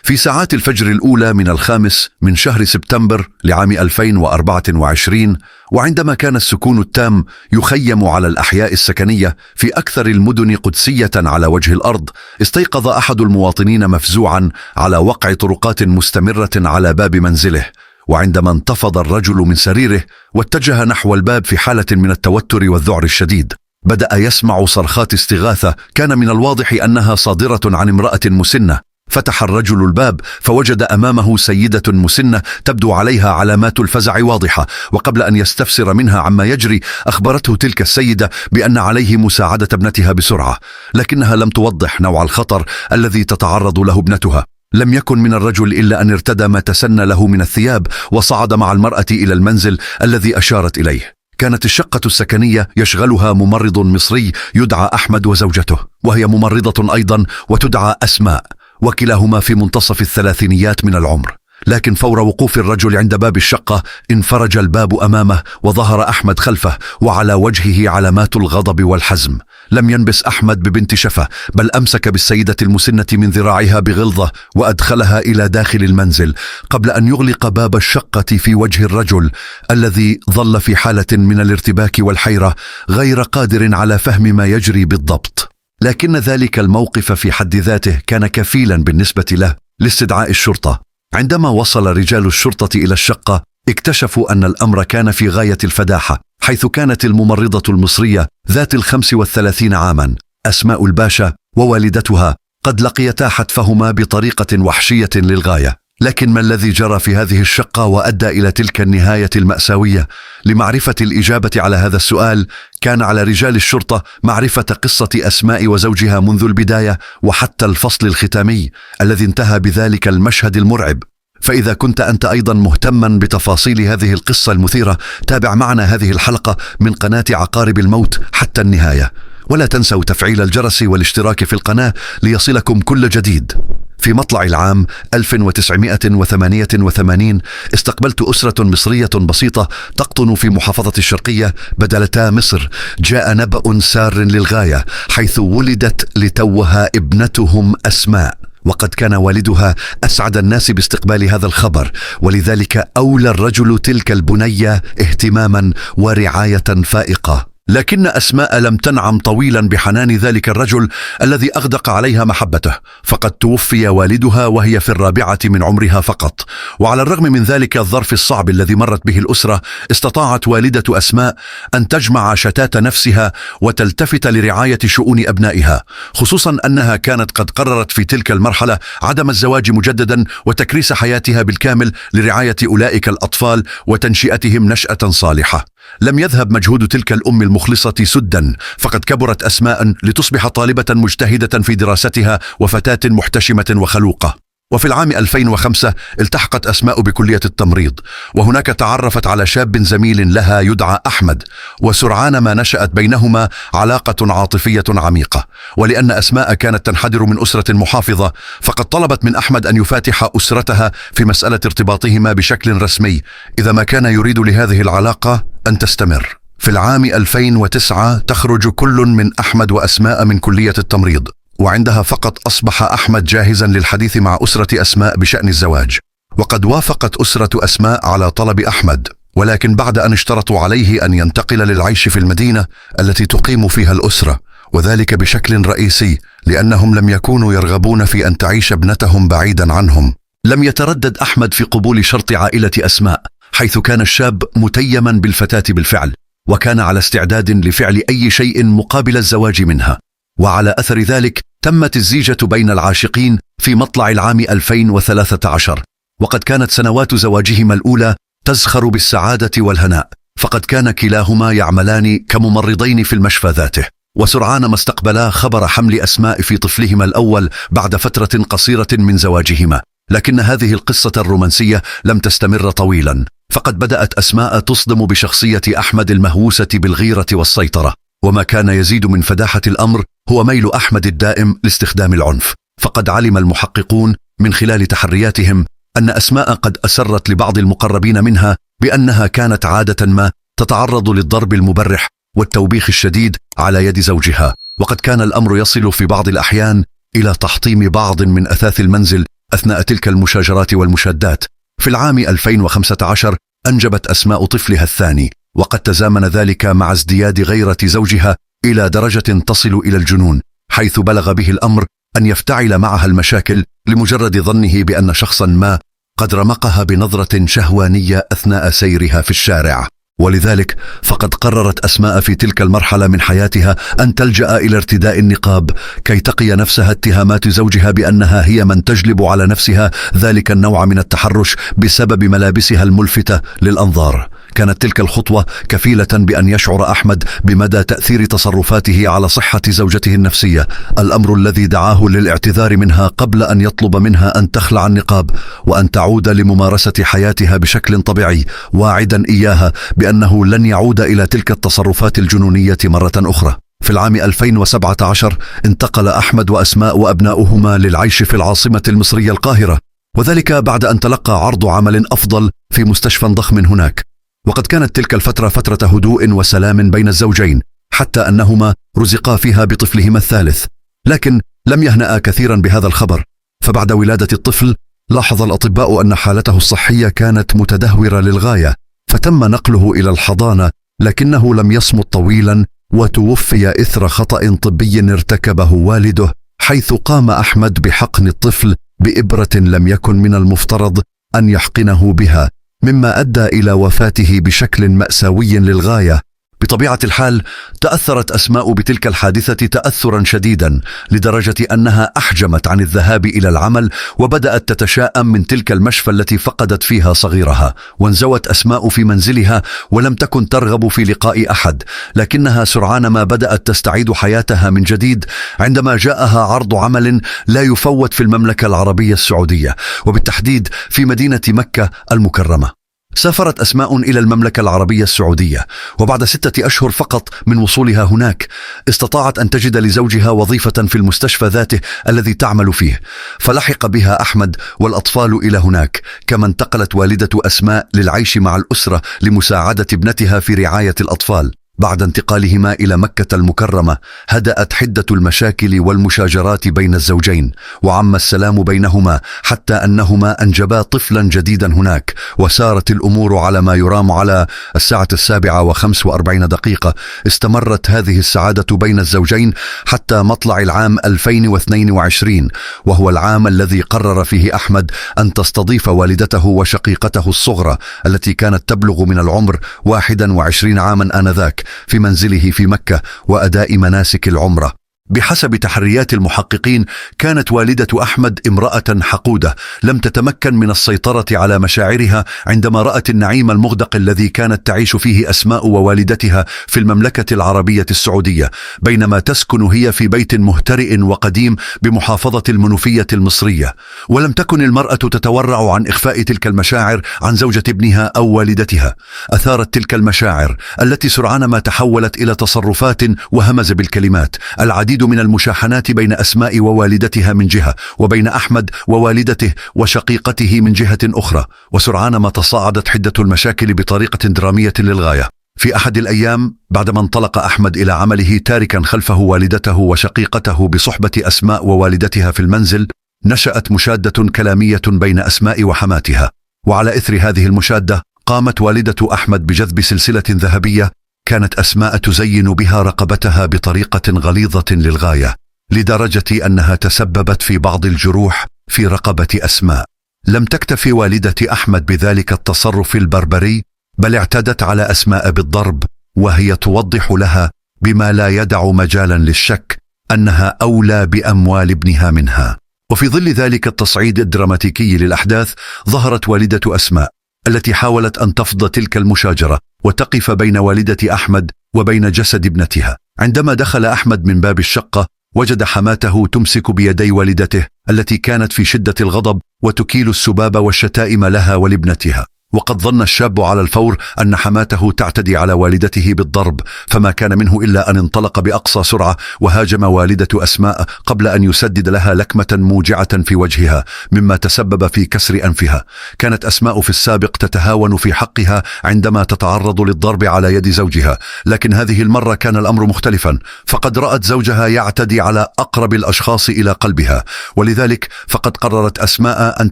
في ساعات الفجر الأولى من 5 من شهر سبتمبر لعام 2024، وعندما كان السكون التام يخيم على الأحياء السكنية في أكثر المدن قدسية على وجه الأرض، استيقظ أحد المواطنين مفزوعا على وقع طرقات مستمرة على باب منزله. وعندما انتفض الرجل من سريره واتجه نحو الباب في حالة من التوتر والذعر الشديد، بدأ يسمع صرخات استغاثة كان من الواضح أنها صادرة عن امرأة مسنة. فتح الرجل الباب فوجد أمامه سيدة مسنة تبدو عليها علامات الفزع واضحة، وقبل أن يستفسر منها عما يجري أخبرته تلك السيدة بأن عليه مساعدة ابنتها بسرعة، لكنها لم توضح نوع الخطر الذي تتعرض له ابنتها. لم يكن من الرجل إلا أن ارتدى ما تسنى له من الثياب وصعد مع المرأة إلى المنزل الذي أشارت إليه. كانت الشقة السكنية يشغلها ممرض مصري يدعى أحمد وزوجته، وهي ممرضة أيضا وتدعى أسماء، وكلاهما في منتصف الثلاثينيات من العمر. لكن فور وقوف الرجل عند باب الشقة انفرج الباب أمامه وظهر أحمد خلفه، وعلى وجهه علامات الغضب والحزم. لم ينبس أحمد ببنت شفة، بل أمسك بالسيدة المسنة من ذراعها بغلظة وأدخلها إلى داخل المنزل قبل أن يغلق باب الشقة في وجه الرجل الذي ظل في حالة من الارتباك والحيرة، غير قادر على فهم ما يجري بالضبط. لكن ذلك الموقف في حد ذاته كان كفيلا بالنسبة له لاستدعاء الشرطة. عندما وصل رجال الشرطة إلى الشقة اكتشفوا أن الأمر كان في غاية الفداحة، حيث كانت الممرضة المصرية ذات 35 عاما أسماء الباشا ووالدتها قد لقيتا حتفهما بطريقة وحشية للغاية. لكن ما الذي جرى في هذه الشقة وأدى إلى تلك النهاية المأساوية؟ لمعرفة الإجابة على هذا السؤال كان على رجال الشرطة معرفة قصة أسماء وزوجها منذ البداية وحتى الفصل الختامي الذي انتهى بذلك المشهد المرعب. فإذا كنت أنت أيضا مهتما بتفاصيل هذه القصة المثيرة، تابع معنا هذه الحلقة من قناة عقارب الموت حتى النهاية، ولا تنسوا تفعيل الجرس والاشتراك في القناة ليصلكم كل جديد. في مطلع العام 1988 استقبلت أسرة مصرية بسيطة تقطن في محافظة الشرقية بدلتا مصر. جاء نبأ سار للغاية، حيث ولدت لتوها ابنتهم أسماء، وقد كان والدها أسعد الناس باستقبال هذا الخبر، ولذلك أولى الرجل تلك البنية اهتماما ورعاية فائقة. لكن أسماء لم تنعم طويلا بحنان ذلك الرجل الذي أغدق عليها محبته، فقد توفي والدها وهي في 4 من عمرها فقط. وعلى الرغم من ذلك الظرف الصعب الذي مرت به الأسرة، استطاعت والدة أسماء أن تجمع شتات نفسها وتلتفت لرعاية شؤون أبنائها، خصوصا أنها كانت قد قررت في تلك المرحلة عدم الزواج مجددا وتكريس حياتها بالكامل لرعاية أولئك الأطفال وتنشئتهم نشأة صالحة. لم يذهب مجهود تلك الأم المخلصة سدا، فقد كبرت أسماء لتصبح طالبة مجتهدة في دراستها وفتاة محتشمة وخلوقة. وفي العام 2005 التحقت أسماء بكلية التمريض، وهناك تعرفت على شاب زميل لها يدعى أحمد، وسرعان ما نشأت بينهما علاقة عاطفية عميقة. ولأن أسماء كانت تنحدر من أسرة محافظة، فقد طلبت من أحمد أن يفاتح أسرتها في مسألة ارتباطهما بشكل رسمي إذا ما كان يريد لهذه العلاقة أن تستمر. في العام 2009 تخرج كل من أحمد وأسماء من كلية التمريض، وعندها فقط أصبح أحمد جاهزا للحديث مع أسرة أسماء بشأن الزواج. وقد وافقت أسرة أسماء على طلب أحمد، ولكن بعد أن اشترطوا عليه أن ينتقل للعيش في المدينة التي تقيم فيها الأسرة، وذلك بشكل رئيسي لأنهم لم يكونوا يرغبون في أن تعيش ابنتهم بعيدا عنهم. لم يتردد أحمد في قبول شرط عائلة أسماء، حيث كان الشاب متيما بالفتاة بالفعل، وكان على استعداد لفعل أي شيء مقابل الزواج منها. وعلى أثر ذلك تمت الزيجة بين العاشقين في مطلع العام 2013، وقد كانت سنوات زواجهما الأولى تزخر بالسعادة والهناء، فقد كان كلاهما يعملان كممرضين في المشفى ذاته. وسرعان ما استقبلا خبر حمل أسماء في طفلهما الأول بعد فترة قصيرة من زواجهما. لكن هذه القصة الرومانسية لم تستمر طويلا، فقد بدأت أسماء تصدم بشخصية أحمد المهووسة بالغيرة والسيطرة. وما كان يزيد من فداحة الأمر هو ميل أحمد الدائم لاستخدام العنف، فقد علم المحققون من خلال تحرياتهم أن أسماء قد أسرت لبعض المقربين منها بأنها كانت عادة ما تتعرض للضرب المبرح والتوبيخ الشديد على يد زوجها، وقد كان الأمر يصل في بعض الأحيان إلى تحطيم بعض من أثاث المنزل أثناء تلك المشاجرات والمشادات. في العام 2015 أنجبت أسماء طفلها الثاني، وقد تزامن ذلك مع ازدياد غيرة زوجها إلى درجة تصل إلى الجنون، حيث بلغ به الأمر أن يفتعل معها المشاكل لمجرد ظنه بأن شخصا ما قد رمقها بنظرة شهوانية أثناء سيرها في الشارع. ولذلك فقد قررت أسماء في تلك المرحلة من حياتها أن تلجأ إلى ارتداء النقاب كي تقي نفسها اتهامات زوجها بأنها هي من تجلب على نفسها ذلك النوع من التحرش بسبب ملابسها الملفتة للأنظار. كانت تلك الخطوة كفيلة بأن يشعر أحمد بمدى تأثير تصرفاته على صحة زوجته النفسية، الأمر الذي دعاه للاعتذار منها قبل أن يطلب منها أن تخلع النقاب وأن تعود لممارسة حياتها بشكل طبيعي، واعدا إياها بأنه لن يعود إلى تلك التصرفات الجنونية مرة أخرى. في العام 2017 انتقل أحمد وأسماء وأبناؤهما للعيش في العاصمة المصرية القاهرة، وذلك بعد أن تلقى عرض عمل أفضل في مستشفى ضخم هناك. وقد كانت تلك الفترة فترة هدوء وسلام بين الزوجين، حتى أنهما رزقا فيها بطفلهما الثالث. لكن لم يهنأ كثيرا بهذا الخبر، فبعد ولادة الطفل لاحظ الأطباء أن حالته الصحية كانت متدهورة للغاية، فتم نقله إلى الحضانة، لكنه لم يصمت طويلا وتوفي إثر خطأ طبي ارتكبه والده، حيث قام أحمد بحقن الطفل بإبرة لم يكن من المفترض أن يحقنه بها، مما أدى إلى وفاته بشكل مأساوي للغاية. بطبيعة الحال تأثرت أسماء بتلك الحادثة تأثرا شديدا، لدرجة أنها أحجمت عن الذهاب إلى العمل وبدأت تتشائم من تلك المشفى التي فقدت فيها صغيرها. وانزوت أسماء في منزلها ولم تكن ترغب في لقاء أحد، لكنها سرعان ما بدأت تستعيد حياتها من جديد عندما جاءها عرض عمل لا يفوت في المملكة العربية السعودية، وبالتحديد في مدينة مكة المكرمة. سافرت أسماء إلى المملكة العربية السعودية، وبعد 6 أشهر فقط من وصولها هناك استطاعت أن تجد لزوجها وظيفة في المستشفى ذاته الذي تعمل فيه، فلحق بها أحمد والأطفال إلى هناك. كما انتقلت والدة أسماء للعيش مع الأسرة لمساعدة ابنتها في رعاية الأطفال. بعد انتقالهما إلى مكة المكرمة هدأت حدة المشاكل والمشاجرات بين الزوجين، وعم السلام بينهما حتى أنهما أنجبا طفلا جديدا هناك. وسارت الأمور على ما يرام على 7:45. استمرت هذه السعادة بين الزوجين حتى مطلع العام 2022، وهو العام الذي قرر فيه أحمد أن تستضيف والدته وشقيقته الصغرى التي كانت تبلغ من العمر 21 عاما آنذاك في منزله في مكة وأداء مناسك العمرة. بحسب تحريات المحققين كانت والدة أحمد امرأة حقودة لم تتمكن من السيطرة على مشاعرها عندما رأت النعيم المغدق الذي كانت تعيش فيه أسماء ووالدتها في المملكة العربية السعودية، بينما تسكن هي في بيت مهترئ وقديم بمحافظة المنوفية المصرية. ولم تكن المرأة تتورع عن إخفاء تلك المشاعر عن زوجة ابنها أو والدتها. أثارت تلك المشاعر التي سرعان ما تحولت إلى تصرفات وهمز بالكلمات العديد من المشاحنات بين أسماء ووالدتها من جهة، وبين أحمد ووالدته وشقيقته من جهة أخرى. وسرعان ما تصاعدت حدة المشاكل بطريقة درامية للغاية. في أحد الأيام بعدما انطلق أحمد إلى عمله تاركا خلفه والدته وشقيقته بصحبة أسماء ووالدتها في المنزل، نشأت مشادة كلامية بين أسماء وحماتها. وعلى إثر هذه المشادة قامت والدة أحمد بجذب سلسلة ذهبية كانت أسماء تزين بها رقبتها بطريقة غليظة للغاية، لدرجة أنها تسببت في بعض الجروح في رقبة أسماء. لم تكتفي والدة أحمد بذلك التصرف البربري، بل اعتدت على أسماء بالضرب، وهي توضح لها بما لا يدع مجالا للشك أنها أولى بأموال ابنها منها. وفي ظل ذلك التصعيد الدراماتيكي للأحداث ظهرت والدة أسماء التي حاولت أن تفض تلك المشاجرة وتقف بين والدة أحمد وبين جسد ابنتها. عندما دخل أحمد من باب الشقة وجد حماته تمسك بيدي والدته التي كانت في شدة الغضب وتكيل السباب والشتائم لها ولابنتها. وقد ظن الشاب على الفور أن حماته تعتدي على والدته بالضرب، فما كان منه إلا أن انطلق بأقصى سرعة وهاجم والدة أسماء قبل أن يسدد لها لكمة موجعة في وجهها مما تسبب في كسر أنفها. كانت أسماء في السابق تتهاون في حقها عندما تتعرض للضرب على يد زوجها، لكن هذه المرة كان الأمر مختلفا، فقد رأت زوجها يعتدي على أقرب الأشخاص إلى قلبها، ولذلك فقد قررت أسماء أن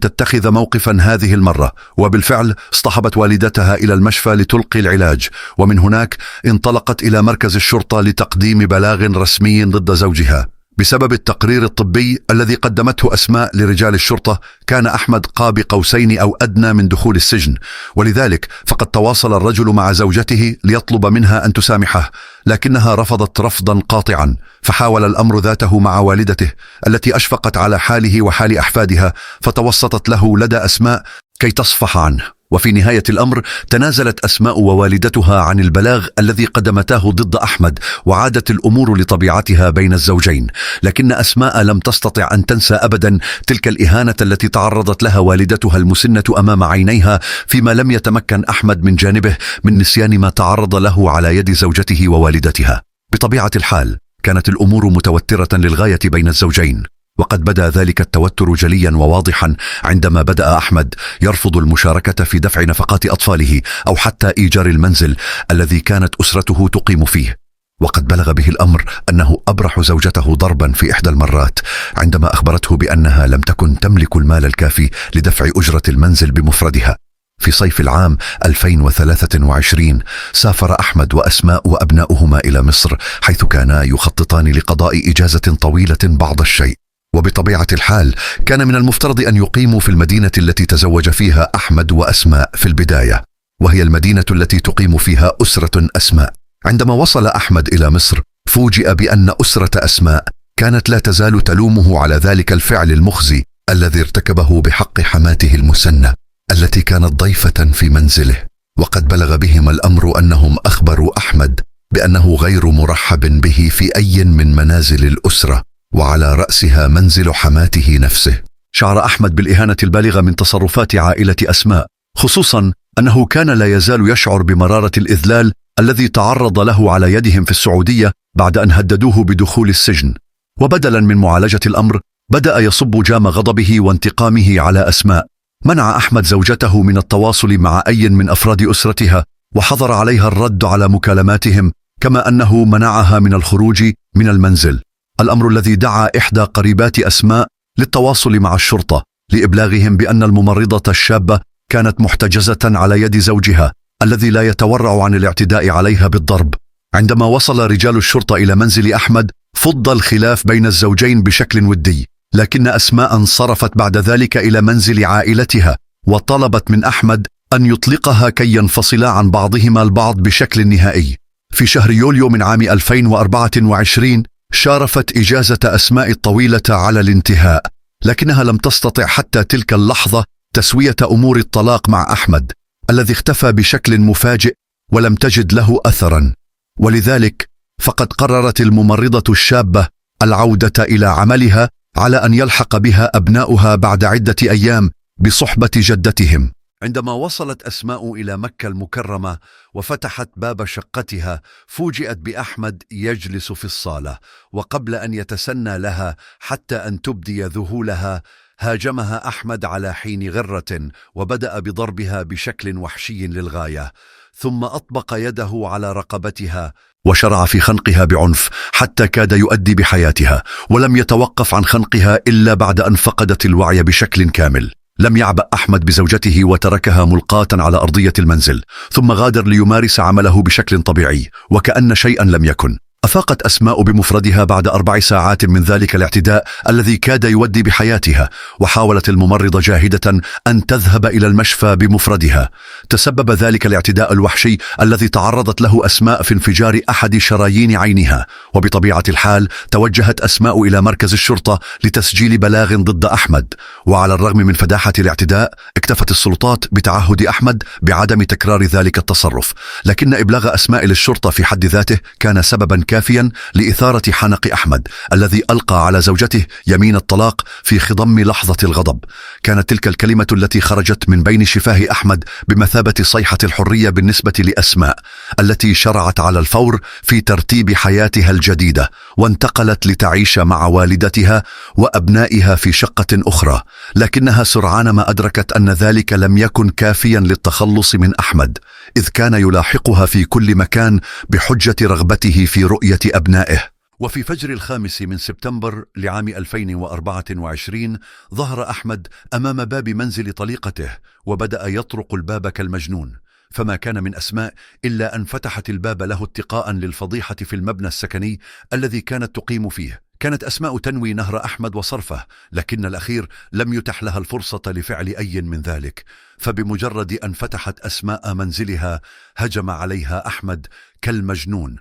تتخذ موقفا هذه المرة، وبالفعل اصطحبت والدتها إلى المشفى لتلقي العلاج، ومن هناك انطلقت إلى مركز الشرطة لتقديم بلاغ رسمي ضد زوجها. بسبب التقرير الطبي الذي قدمته أسماء لرجال الشرطة، كان أحمد قاب قوسين أو أدنى من دخول السجن، ولذلك فقد تواصل الرجل مع زوجته ليطلب منها أن تسامحه، لكنها رفضت رفضا قاطعا. فحاول الأمر ذاته مع والدته التي أشفقت على حاله وحال أحفادها، فتوسطت له لدى أسماء كي تصفح عنه. وفي نهاية الأمر تنازلت أسماء ووالدتها عن البلاغ الذي قدمته ضد أحمد، وعادت الأمور لطبيعتها بين الزوجين. لكن أسماء لم تستطع أن تنسى أبدا تلك الإهانة التي تعرضت لها والدتها المسنة أمام عينيها، فيما لم يتمكن أحمد من جانبه من نسيان ما تعرض له على يد زوجته ووالدتها. بطبيعة الحال كانت الأمور متوترة للغاية بين الزوجين، وقد بدا ذلك التوتر جليا وواضحا عندما بدأ أحمد يرفض المشاركة في دفع نفقات أطفاله أو حتى إيجار المنزل الذي كانت أسرته تقيم فيه. وقد بلغ به الأمر أنه أبرح زوجته ضربا في إحدى المرات عندما أخبرته بأنها لم تكن تملك المال الكافي لدفع أجرة المنزل بمفردها. في صيف العام 2023 سافر أحمد وأسماء وأبناؤهما إلى مصر، حيث كانا يخططان لقضاء إجازة طويلة بعض الشيء. وبطبيعة الحال كان من المفترض أن يقيموا في المدينة التي تزوج فيها أحمد وأسماء في البداية، وهي المدينة التي تقيم فيها أسرة أسماء. عندما وصل أحمد إلى مصر فوجئ بأن أسرة أسماء كانت لا تزال تلومه على ذلك الفعل المخزي الذي ارتكبه بحق حماته المسنة التي كانت ضيفة في منزله. وقد بلغ بهم الأمر أنهم أخبروا أحمد بأنه غير مرحب به في أي من منازل الأسرة، وعلى رأسها منزل حماته نفسه. شعر أحمد بالإهانة البالغة من تصرفات عائلة أسماء، خصوصا أنه كان لا يزال يشعر بمرارة الإذلال الذي تعرض له على يدهم في السعودية بعد أن هددوه بدخول السجن. وبدلا من معالجة الأمر بدأ يصب جام غضبه وانتقامه على أسماء. منع أحمد زوجته من التواصل مع أي من أفراد أسرتها، وحظر عليها الرد على مكالماتهم، كما أنه منعها من الخروج من المنزل، الأمر الذي دعا إحدى قريبات أسماء للتواصل مع الشرطة لإبلاغهم بأن الممرضة الشابة كانت محتجزة على يد زوجها الذي لا يتورع عن الاعتداء عليها بالضرب. عندما وصل رجال الشرطة إلى منزل أحمد فض الخلاف بين الزوجين بشكل ودي، لكن أسماء انصرفت بعد ذلك إلى منزل عائلتها وطلبت من أحمد أن يطلقها كي ينفصلا عن بعضهما البعض بشكل نهائي. في شهر يوليو من عام 2024 شارفت إجازة أسماء الطويلة على الانتهاء، لكنها لم تستطع حتى تلك اللحظة تسوية أمور الطلاق مع أحمد الذي اختفى بشكل مفاجئ ولم تجد له أثرا. ولذلك فقد قررت الممرضة الشابة العودة إلى عملها على أن يلحق بها أبناؤها بعد عدة أيام بصحبة جدتهم. عندما وصلت أسماء إلى مكة المكرمة وفتحت باب شقتها فوجئت بأحمد يجلس في الصالة، وقبل أن يتسنى لها حتى أن تبدي ذهولها هاجمها أحمد على حين غرة وبدأ بضربها بشكل وحشي للغاية، ثم أطبق يده على رقبتها وشرع في خنقها بعنف حتى كاد يؤدي بحياتها، ولم يتوقف عن خنقها إلا بعد أن فقدت الوعي بشكل كامل. لم يعبأ أحمد بزوجته وتركها ملقاة على أرضية المنزل، ثم غادر ليمارس عمله بشكل طبيعي وكأن شيئا لم يكن. أفاقت أسماء بمفردها بعد 4 ساعات من ذلك الاعتداء الذي كاد يودي بحياتها، وحاولت الممرضة جاهدة أن تذهب إلى المشفى بمفردها. تسبب ذلك الاعتداء الوحشي الذي تعرضت له أسماء في انفجار أحد شرايين عينها، وبطبيعة الحال توجهت أسماء إلى مركز الشرطة لتسجيل بلاغ ضد أحمد. وعلى الرغم من فداحة الاعتداء اكتفت السلطات بتعهد أحمد بعدم تكرار ذلك التصرف، لكن إبلاغ أسماء للشرطة في حد ذاته كان سببا كافيا لإثارة حنق أحمد الذي ألقى على زوجته يمين الطلاق في خضم لحظة الغضب. كانت تلك الكلمة التي خرجت من بين شفاه أحمد بمثابة صيحة الحرية بالنسبة لأسماء التي شرعت على الفور في ترتيب حياتها الجديدة، وانتقلت لتعيش مع والدتها وأبنائها في شقة أخرى. لكنها سرعان ما أدركت أن ذلك لم يكن كافيا للتخلص من أحمد، إذ كان يلاحقها في كل مكان بحجة رغبته في رؤية أبنائه. وفي فجر 5 سبتمبر لعام 2024 ظهر أحمد أمام باب منزل طليقته وبدأ يطرق الباب كالمجنون، فما كان من أسماء إلا أن فتحت الباب له اتقاء للفضيحة في المبنى السكني الذي كانت تقيم فيه. كانت أسماء تنوي نهر أحمد وصرفه، لكن الأخير لم يتح لها الفرصة لفعل أي من ذلك، فبمجرد أن فتحت أسماء منزلها هجم عليها أحمد كالمجنون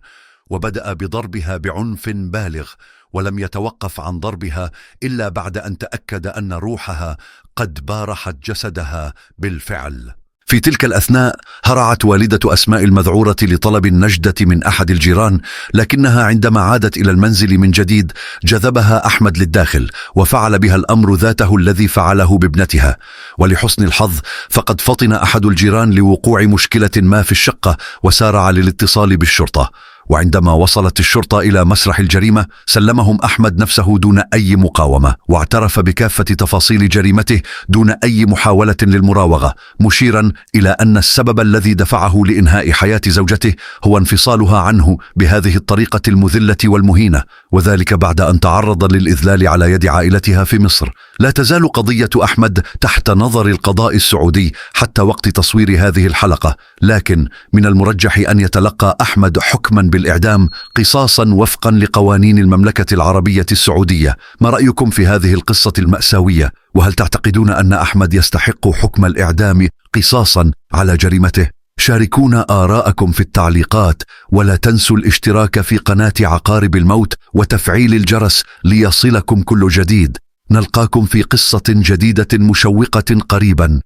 وبدأ بضربها بعنف بالغ، ولم يتوقف عن ضربها إلا بعد أن تأكد أن روحها قد بارحت جسدها بالفعل. في تلك الأثناء هرعت والدة أسماء المذعورة لطلب النجدة من أحد الجيران، لكنها عندما عادت إلى المنزل من جديد جذبها أحمد للداخل وفعل بها الأمر ذاته الذي فعله بابنتها. ولحسن الحظ فقد فطن أحد الجيران لوقوع مشكلة ما في الشقة وسارع للاتصال بالشرطة. وعندما وصلت الشرطة إلى مسرح الجريمة سلمهم أحمد نفسه دون أي مقاومة، واعترف بكافة تفاصيل جريمته دون أي محاولة للمراوغة، مشيرا إلى أن السبب الذي دفعه لإنهاء حياة زوجته هو انفصالها عنه بهذه الطريقة المذلة والمهينة، وذلك بعد أن تعرض للإذلال على يد عائلتها في مصر. لا تزال قضية أحمد تحت نظر القضاء السعودي حتى وقت تصوير هذه الحلقة، لكن من المرجح أن يتلقى أحمد حكما بالإعدام قصاصا وفقا لقوانين المملكة العربية السعودية. ما رأيكم في هذه القصة المأساوية؟ وهل تعتقدون أن أحمد يستحق حكم الإعدام قصاصا على جريمته؟ شاركونا آراءكم في التعليقات، ولا تنسوا الاشتراك في قناة عقارب الموت وتفعيل الجرس ليصلكم كل جديد. نلقاكم في قصة جديدة مشوقة قريبا.